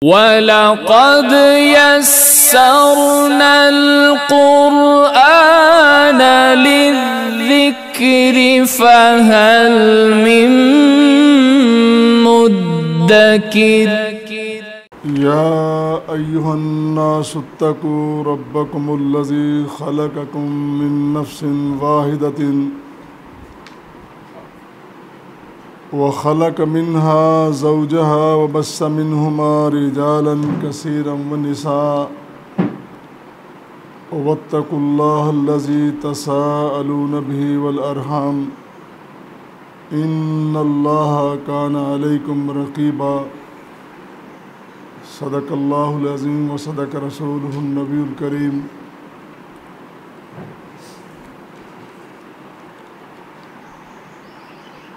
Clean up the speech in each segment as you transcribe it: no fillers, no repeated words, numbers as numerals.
وَلَقَدْ يَسَّرْنَا الْقُرْآنَ لِلذِّكْرِ فَهَلْ مِن مُّدَّكِرٍ يا أيها الناس اتقوا ربكم الذي خلقكم من نفس واحدة وخلق منها زوجها وبث منهما رجالا كثيرا ونساء واتقوا الله الذي تساءلون به والأرحام إن الله كان عليكم رقيبا صدق اللہ العظیم وصدق رسولہ النبی الکریم۔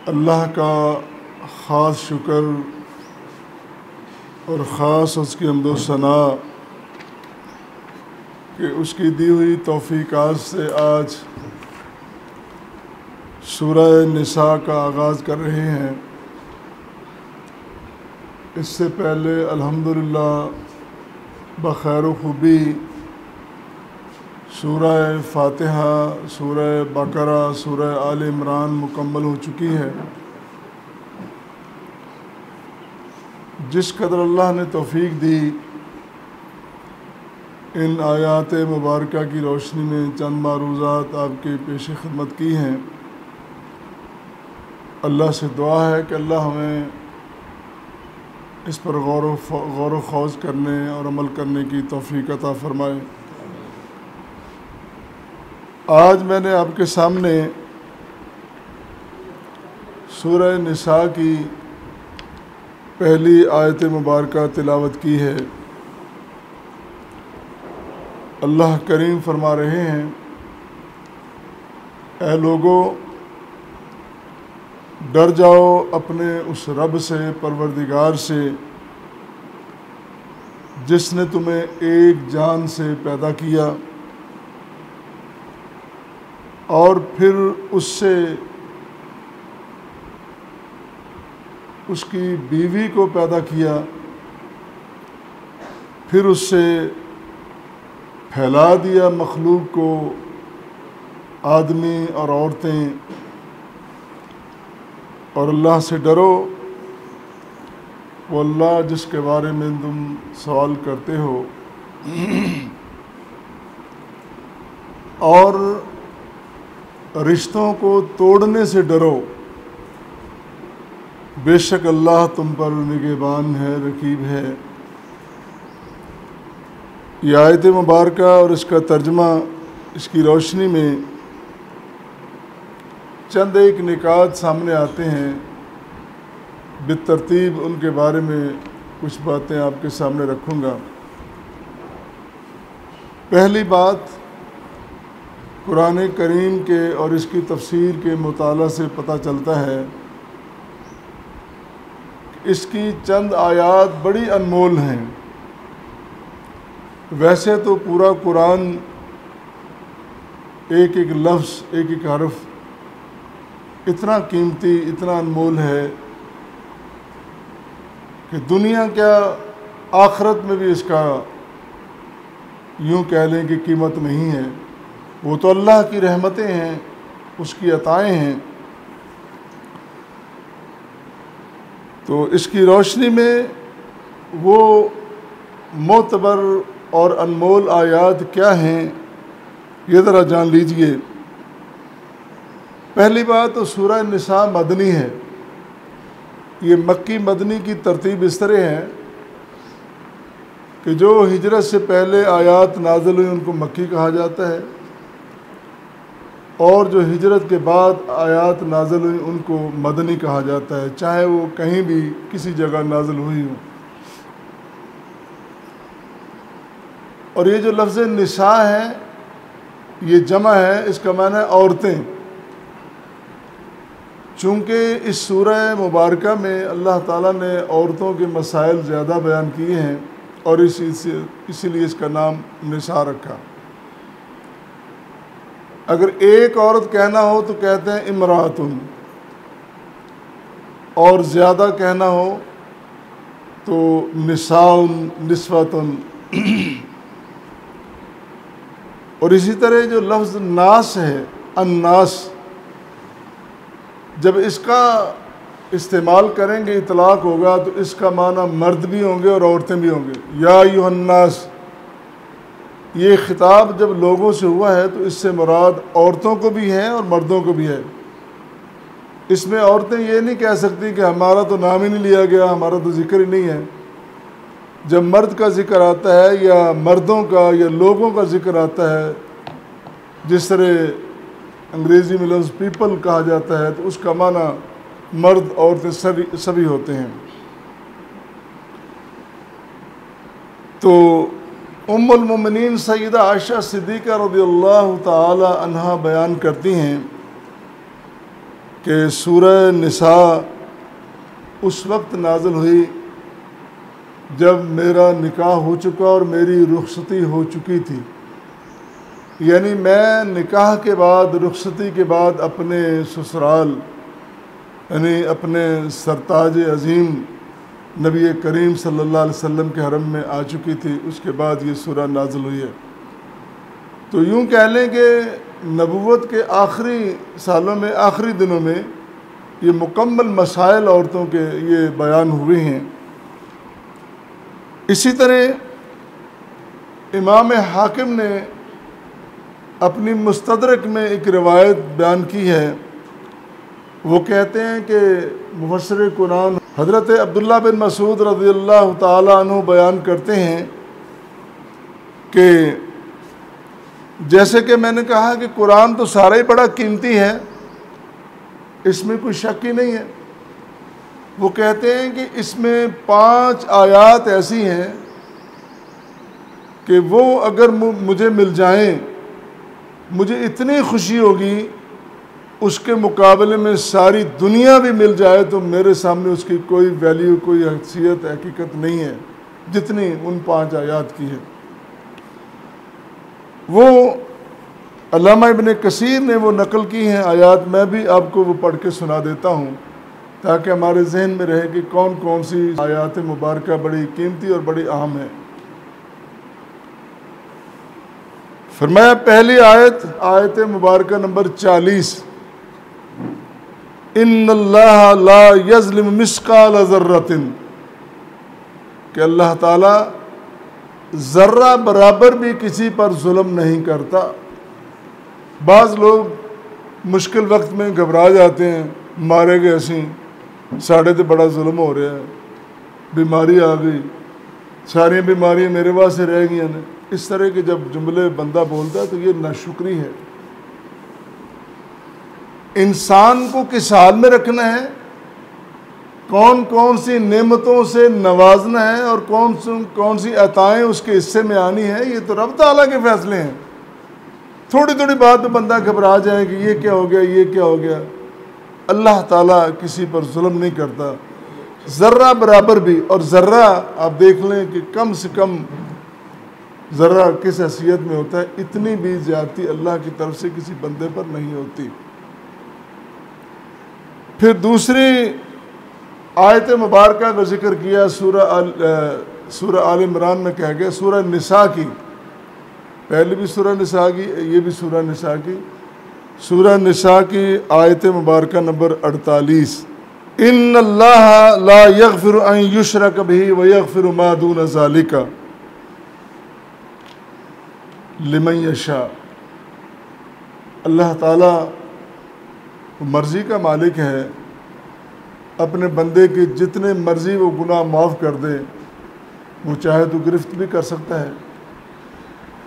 اللہ کا خاص شکر اور خاص اس کی حمد و ثنا کہ اس کی دی ہوئی توفیقات سے آج سورہ نساء کا آغاز کر رہے ہیں۔ اس سے پہلے الحمدللہ بخیر و خوبی سورہ فاتحہ، سورہ بقرہ، سورہ آل عمران مکمل ہو چکی ہے۔ جس قدر اللہ نے توفیق دی، ان آیات مبارکہ کی روشنی میں چند معروضات آپ کے پیش خدمت کی ہیں۔ اللہ سے دعا ہے کہ اللہ ہمیں اس پر غور و خوض کرنے اور عمل کرنے کی توفیق عطا فرمائے۔ آج میں نے آپ کے سامنے سورہ نساء کی پہلی آیت مبارکہ تلاوت کی ہے۔ اللہ کریم فرما رہے ہیں، اے لوگو ڈر جاؤ اپنے اس رب سے، پروردگار سے، جس نے تمہیں ایک جان سے پیدا کیا اور پھر اس سے اس کی بیوی کو پیدا کیا، پھر اس سے پھیلا دیا مخلوق کو، آدمی اور عورتیں۔ اور اللہ سے ڈرو، وہ اللہ جس کے بارے میں تم سوال کرتے ہو، اور رشتوں کو توڑنے سے ڈرو، بے شک اللہ تم پر نگہبان ہے، رقیب ہے۔ یہ آیت مبارکہ اور اس کا ترجمہ، اس کی روشنی میں چند ایک نکات سامنے آتے ہیں۔ بالترتیب ان کے بارے میں کچھ باتیں آپ کے سامنے رکھوں گا۔ پہلی بات، قرآن کریم کے اور اس کی تفسیر کے مطالعہ سے پتہ چلتا ہے کہ اس کی چند آیات بڑی انمول ہیں۔ ویسے تو پورا قرآن ایک ایک لفظ، ایک ایک حرف اتنا قیمتی، اتنا انمول ہے کہ دنیا کیا آخرت میں بھی اس کا یوں کہہ لیں کہ قیمت نہیں ہے۔ وہ تو اللہ کی رحمتیں ہیں، اس کی عطائیں ہیں۔ تو اس کی روشنی میں وہ معتبر اور انمول آیات کیا ہیں، یہ ذرا جان لیجئے۔ پہلی بات تو سورہ نساء مدنی ہے۔ یہ مکی مدنی کی ترتیب اس طرح ہے کہ جو ہجرت سے پہلے آیات نازل ہوئی ان کو مکی کہا جاتا ہے، اور جو ہجرت کے بعد آیات نازل ہوئی ان کو مدنی کہا جاتا ہے، چاہے وہ کہیں بھی کسی جگہ نازل ہوئی ہوں۔ اور یہ جو لفظ نساء ہے، یہ جمع ہے، اس کا معنی ہے عورتیں۔ چونکہ اس سورہ مبارکہ میں اللہ تعالیٰ نے عورتوں کے مسائل زیادہ بیان کیے ہیں، اور اسی لیے اس کا نام نساء رکھا۔ اگر ایک عورت کہنا ہو تو کہتے ہیں امراتن، اور زیادہ کہنا ہو تو نساء نسوۃ، اور اسی طرح جو لفظ ناس ہے الناس، جب اس کا استعمال کریں گے اطلاق ہوگا تو اس کا معنی مرد بھی ہوں گے اور عورتیں بھی ہوں گے۔ یا ایھا الناس، یہ خطاب جب لوگوں سے ہوا ہے تو اس سے مراد عورتوں کو بھی ہے اور مردوں کو بھی ہے۔ اس میں عورتیں یہ نہیں کہہ سکتی کہ ہمارا تو نام ہی نہیں لیا گیا، ہمارا تو ذکر ہی نہیں ہے۔ جب مرد کا ذکر آتا ہے یا مردوں کا یا لوگوں کا ذکر آتا ہے، جس طرح انگریزی میں لفظ پیپل کہا جاتا ہے، تو اس کا معنی مرد عورتیں سبھی ہوتے ہیں۔ تو ام المومنین سیدہ عائشہ صدیقہ رضی اللہ تعالی عنہا بیان کرتی ہیں کہ سورہ نساء اس وقت نازل ہوئی جب میرا نکاح ہو چکا اور میری رخصتی ہو چکی تھی، یعنی میں نکاح کے بعد رخصتی کے بعد اپنے سسرال یعنی اپنے سرتاج عظیم نبی کریم صلی اللہ علیہ وسلم کے حرم میں آ چکی تھی۔ اس کے بعد یہ سورہ نازل ہوئی ہے۔ تو یوں کہہ لیں کہ نبوت کے آخری سالوں میں، آخری دنوں میں یہ مکمل مسائل عورتوں کے یہ بیان ہوئے ہیں۔ اسی طرح امام حاکم نے اپنی مستدرک میں ایک روایت بیان کی ہے، وہ کہتے ہیں کہ مفسر قرآن حضرت عبداللہ بن مسعود رضی اللہ تعالیٰ عنہ بیان کرتے ہیں کہ جیسے کہ میں نے کہا کہ قرآن تو سارا ہی بڑا قیمتی ہے، اس میں کوئی شک ہی نہیں ہے۔ وہ کہتے ہیں کہ اس میں 5 آیات ایسی ہیں کہ وہ اگر مجھے مل جائیں مجھے اتنی خوشی ہوگی، اس کے مقابلے میں ساری دنیا بھی مل جائے تو میرے سامنے اس کی کوئی ویلیو، کوئی حیثیت، حقیقت نہیں ہے جتنی ان 5 آیات کی ہے۔ وہ علامہ ابن کثیر نے وہ نقل کی ہیں آیات، میں بھی آپ کو وہ پڑھ کے سنا دیتا ہوں تاکہ ہمارے ذہن میں رہے کہ کون کون سی آیات مبارکہ بڑی قیمتی اور بڑی اہم ہے۔ فرمایا پہلی آیت مبارکہ نمبر 40، ان اللہ لا یظلم مثقال ذرۃ، کہ اللہ تعالیٰ ذرہ برابر بھی کسی پر ظلم نہیں کرتا۔ بعض لوگ مشکل وقت میں گھبرا جاتے ہیں، مارے گئے اسی ساڑھے تے بڑا ظلم ہو رہا ہے، بیماری آ گئی، ساری بیماریاں میرے واسطے رہ گئی ہیں۔ اس طرح کے جب جملے بندہ بولتا ہے تو یہ ناشکری ہے۔ انسان کو کس حال میں رکھنا ہے، کون کون سی نعمتوں سے نوازنا ہے اور کون سی عطائیں اس کے حصے میں آنی ہے، یہ تو رب تعالیٰ کے فیصلے ہیں۔ تھوڑی تھوڑی بات پہ بندہ گھبرا جائے کہ یہ کیا ہو گیا، یہ کیا ہو گیا۔ اللہ تعالیٰ کسی پر ظلم نہیں کرتا، ذرہ برابر بھی۔ اور ذرہ آپ دیکھ لیں کہ کم سے کم ذرہ کس حیثیت میں ہوتا ہے، اتنی بھی زیادتی اللہ کی طرف سے کسی بندے پر نہیں ہوتی۔ پھر دوسری آیت مبارکہ کا ذکر کیا سورہ آل عمران میں کہہ گیا، سورہ نساء کی، پہلے بھی سورہ نساء کی، یہ بھی سورہ نساء کی، سورہ نساء کی آیت مبارکہ نمبر 48، ان اللہ لا یغفر ان یشرک بہ ویغفر ما دون ذالک لمن یشاء۔ اللہ تعالیٰ مرضی کا مالک ہے، اپنے بندے کی جتنے مرضی وہ گناہ معاف کر دے، وہ چاہے تو گرفت بھی کر سکتا ہے۔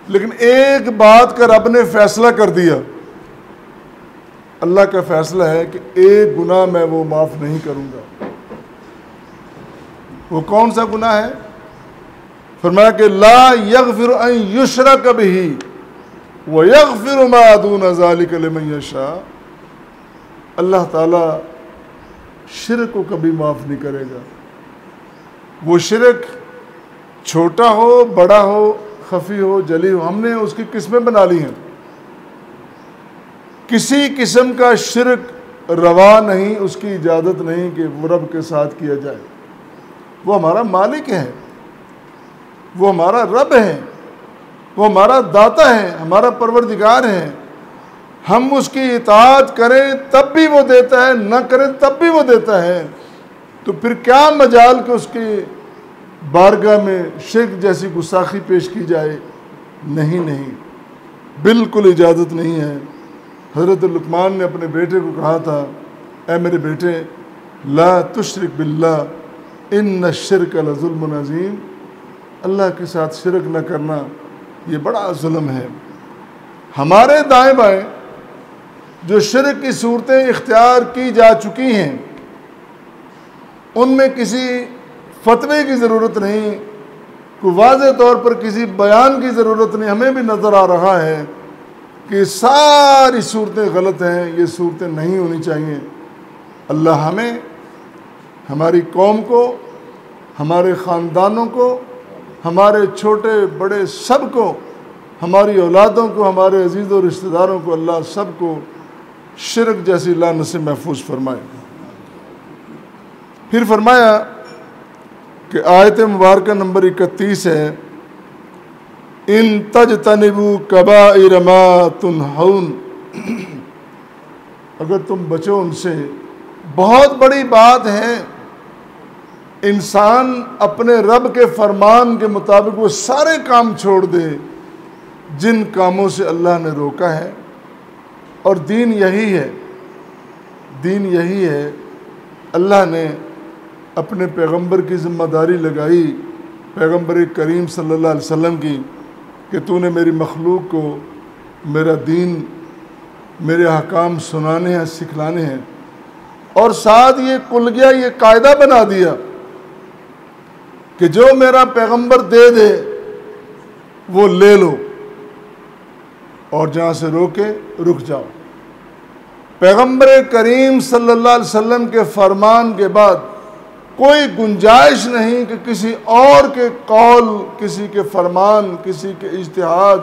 لیکن ایک بات کا رب نے فیصلہ کر دیا، اللہ کا فیصلہ ہے کہ ایک گناہ میں وہ معاف نہیں کروں گا۔ وہ کون سا گناہ ہے؟ فرمایا کہ لا یغفر ان یشرک بہ ویغفر ما دون ذالک لمن یشاء۔ اللہ تعالیٰ شرک کو کبھی معاف نہیں کرے گا۔ وہ شرک چھوٹا ہو، بڑا ہو، خفی ہو، جلی ہو، ہم نے اس کی قسمیں بنا لی ہیں۔ کسی قسم کا شرک روا نہیں، اس کی اجازت نہیں کہ وہ رب کے ساتھ کیا جائے۔ وہ ہمارا مالک ہے، وہ ہمارا رب ہے، وہ ہمارا داتا ہے، ہمارا پروردگار ہے۔ ہم اس کی اطاعت کریں تب بھی وہ دیتا ہے، نہ کریں تب بھی وہ دیتا ہے، تو پھر کیا مجال کہ اس کی بارگاہ میں شرک جیسی گستاخی پیش کی جائے؟ نہیں، بالکل اجازت نہیں ہے۔ حضرت لقمان نے اپنے بیٹے کو کہا تھا، اے میرے بیٹے، لا تشرک باللہ ان الشرک لظلم عظیم، اللہ کے ساتھ شرک نہ کرنا یہ بڑا ظلم ہے۔ ہمارے دائیں بائیں جو شرک کی صورتیں اختیار کی جا چکی ہیں، ان میں کسی فتوے کی ضرورت نہیں، کوئی واضح طور پر کسی بیان کی ضرورت نہیں۔ ہمیں بھی نظر آ رہا ہے کہ ساری صورتیں غلط ہیں، یہ صورتیں نہیں ہونی چاہیے۔ اللہ ہمیں، ہماری قوم کو، ہمارے خاندانوں کو، ہمارے چھوٹے بڑے سب کو، ہماری اولادوں کو، ہمارے عزیز و رشتہ داروں کو، اللہ سب کو شرک جیسی لعنت سے محفوظ فرمائے۔ پھر فرمایا کہ آیت مبارکہ نمبر 31 ہے، ان تجتنبوا کبائر ما تنہون، اگر تم بچو ان سے۔ بہت بڑی بات ہے، انسان اپنے رب کے فرمان کے مطابق وہ سارے کام چھوڑ دے جن کاموں سے اللہ نے روکا ہے، اور دین یہی ہے، دین یہی ہے۔ اللہ نے اپنے پیغمبر کی ذمہ داری لگائی، پیغمبر کریم صلی اللہ علیہ وسلم کی، کہ تو نے میری مخلوق کو میرا دین، میرے احکام سنانے ہیں، سکھلانے ہیں، اور ساتھ یہ کلیہ، یہ قاعدہ بنا دیا کہ جو میرا پیغمبر دے دے وہ لے لو، اور جہاں سے روکے رک جاؤ۔ پیغمبر کریم صلی اللہ علیہ وسلم کے فرمان کے بعد کوئی گنجائش نہیں کہ کسی اور کے قول، کسی کے فرمان، کسی کے اجتہاد،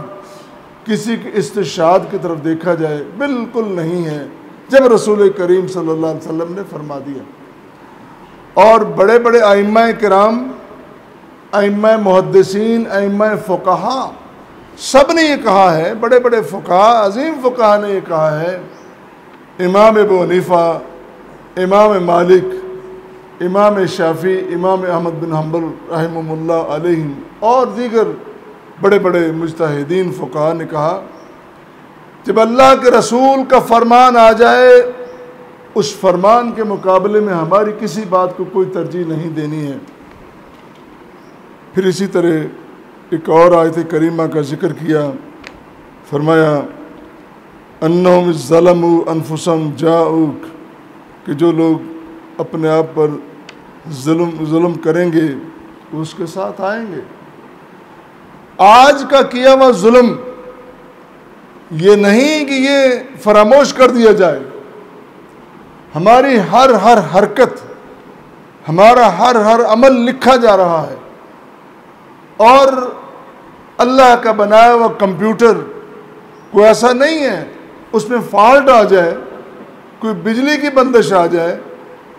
کسی کے استشہاد کی طرف دیکھا جائے، بالکل نہیں ہے، جب رسول کریم صلی اللہ علیہ وسلم نے فرما دیا۔ اور بڑے بڑے ائمہ کرام، ائمہ محدثین، ائمہ فقہا، سب نے یہ کہا ہے، بڑے بڑے فقہا، عظیم فقہا نے یہ کہا ہے، امام ابو حنیفہ، امام مالک، امام شافعی، امام احمد بن حنبل رحمہ اللہ علیہم، اور دیگر بڑے بڑے مجتہدین فقہا نے کہا، جب اللہ کے رسول کا فرمان آ جائے، اس فرمان کے مقابلے میں ہماری کسی بات کو کوئی ترجیح نہیں دینی ہے۔ پھر اسی طرح ایک اور آیت کریمہ کا ذکر کیا، فرمایا انہم ظلموا انفسہم جاؤک، کہ جو لوگ اپنے آپ پر ظلم کریں گے وہ اس کے ساتھ آئیں گے۔ آج کا کیا ہوا ظلم یہ نہیں کہ یہ فراموش کر دیا جائے، ہماری ہر حرکت، ہمارا ہر عمل لکھا جا رہا ہے، اور اللہ کا بنایا ہوا کمپیوٹر کوئی ایسا نہیں ہے اس میں فالٹ آ جائے، کوئی بجلی کی بندش آ جائے،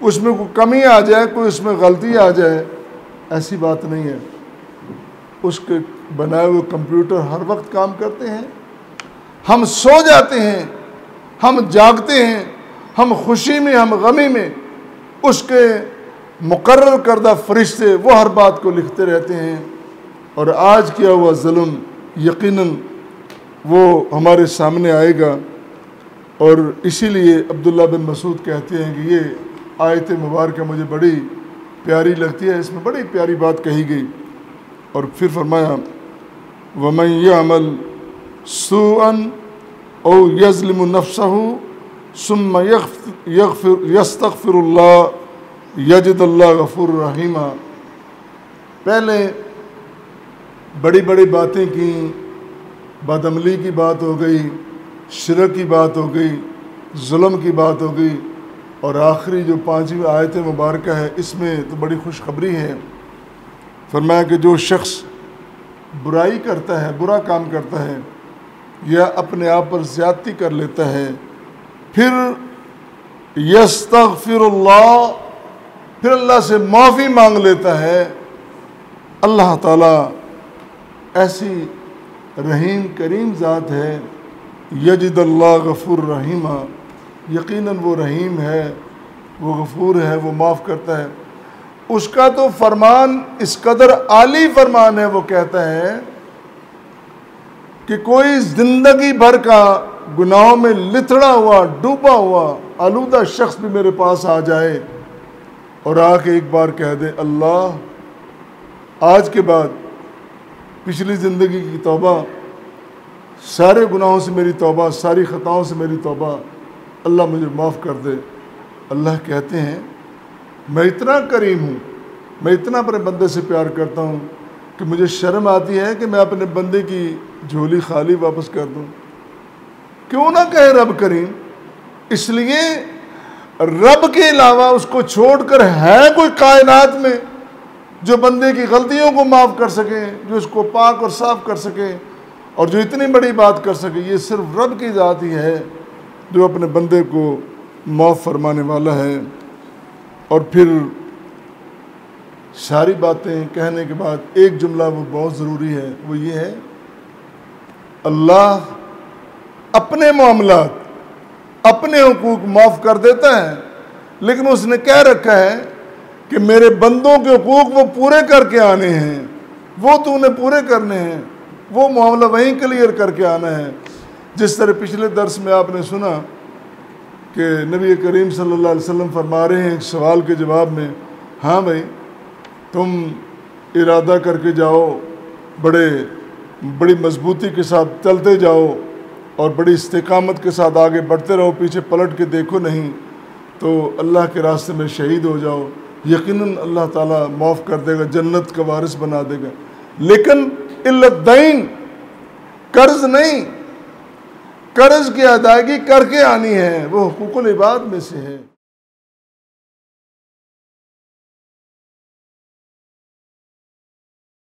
اس میں کوئی کمی آ جائے، کوئی اس میں غلطی آ جائے، ایسی بات نہیں ہے۔ اس کے بنائے ہوئے کمپیوٹر ہر وقت کام کرتے ہیں، ہم سو جاتے ہیں، ہم جاگتے ہیں، ہم خوشی میں، ہم غمی میں، اس کے مقرر کردہ فرشتے وہ ہر بات کو لکھتے رہتے ہیں۔ اور آج کیا ہوا ظلم یقیناً وہ ہمارے سامنے آئے گا، اور اسی لیے عبداللہ بن مسعود کہتے ہیں کہ یہ آیت مبارکہ مجھے بڑی پیاری لگتی ہے، اس میں بڑی پیاری بات کہی گئی، اور پھر فرمایا وَمَن يَعْمَلْ سُوءًا أَوْ يَظْلِمُ نَفْسَهُ ثُمَّ يَسْتَغْفِرُ اللَّهَ يَجِدَ اللَّهَ غَفُورًا رَحِيمًا۔ پہلے بڑی بڑی باتیں کی، بدعملی کی بات ہو گئی، شرک کی بات ہو گئی، ظلم کی بات ہو گئی، اور آخری جو 5ویں آیت مبارکہ ہے اس میں تو بڑی خوشخبری ہے۔ فرمایا کہ جو شخص برائی کرتا ہے، برا کام کرتا ہے، یا اپنے آپ پر زیادتی کر لیتا ہے، پھر یستغفر اللہ، پھر اللہ سے معافی مانگ لیتا ہے، اللہ تعالیٰ ایسی رحیم کریم ذات ہے۔ یجد اللہ غفور رحیمہ، یقیناً وہ رحیم ہے، وہ غفور ہے، وہ معاف کرتا ہے۔ اس کا تو فرمان اس قدر عالی فرمان ہے، وہ کہتا ہے کہ کوئی زندگی بھر کا گناہوں میں لتڑا ہوا، ڈوبا ہوا، آلودہ شخص بھی میرے پاس آ جائے اور آ کے ایک بار کہہ دے، اللہ آج کے بعد پچھلی زندگی کی توبہ، سارے گناہوں سے میری توبہ، ساری خطاؤں سے میری توبہ، اللہ مجھے معاف کر دے۔ اللہ کہتے ہیں میں اتنا کریم ہوں، میں اتنا اپنے بندے سے پیار کرتا ہوں کہ مجھے شرم آتی ہے کہ میں اپنے بندے کی جھولی خالی واپس کر دوں۔ کیوں نہ کہے رب کریم؟ اس لیے رب کے علاوہ اس کو چھوڑ کر ہے کوئی کائنات میں جو بندے کی غلطیوں کو معاف کر سکے، جو اس کو پاک اور صاف کر سکے، اور جو اتنی بڑی بات کر سکے؟ یہ صرف رب کی ذات ہی ہے جو اپنے بندے کو معاف فرمانے والا ہے۔ اور پھر ساری باتیں کہنے کے بعد ایک جملہ وہ بہت ضروری ہے، وہ یہ ہے، اللہ اپنے معاملات، اپنے حقوق معاف کر دیتا ہے، لیکن اس نے کہہ رکھا ہے کہ میرے بندوں کے حقوق وہ پورے کر کے آنے ہیں، وہ تو نے پورے کرنے ہیں، وہ معاملہ وہیں کلیئر کر کے آنا ہے۔ جس طرح پچھلے درس میں آپ نے سنا کہ نبی کریم صلی اللہ علیہ وسلم فرما رہے ہیں ایک سوال کے جواب میں، ہاں بھائی تم ارادہ کر کے جاؤ، بڑی مضبوطی کے ساتھ چلتے جاؤ اور بڑی استقامت کے ساتھ آگے بڑھتے رہو، پیچھے پلٹ کے دیکھو نہیں تو اللہ کے راستے میں شہید ہو جاؤ، یقیناً اللہ تعالیٰ معاف کر دے گا، جنت کا وارث بنا دے گا۔ لیکن علت دین، قرض نہیں، قرض کی ادائیگی کر کے آنی ہے، وہ حقوق العباد میں سے ہے۔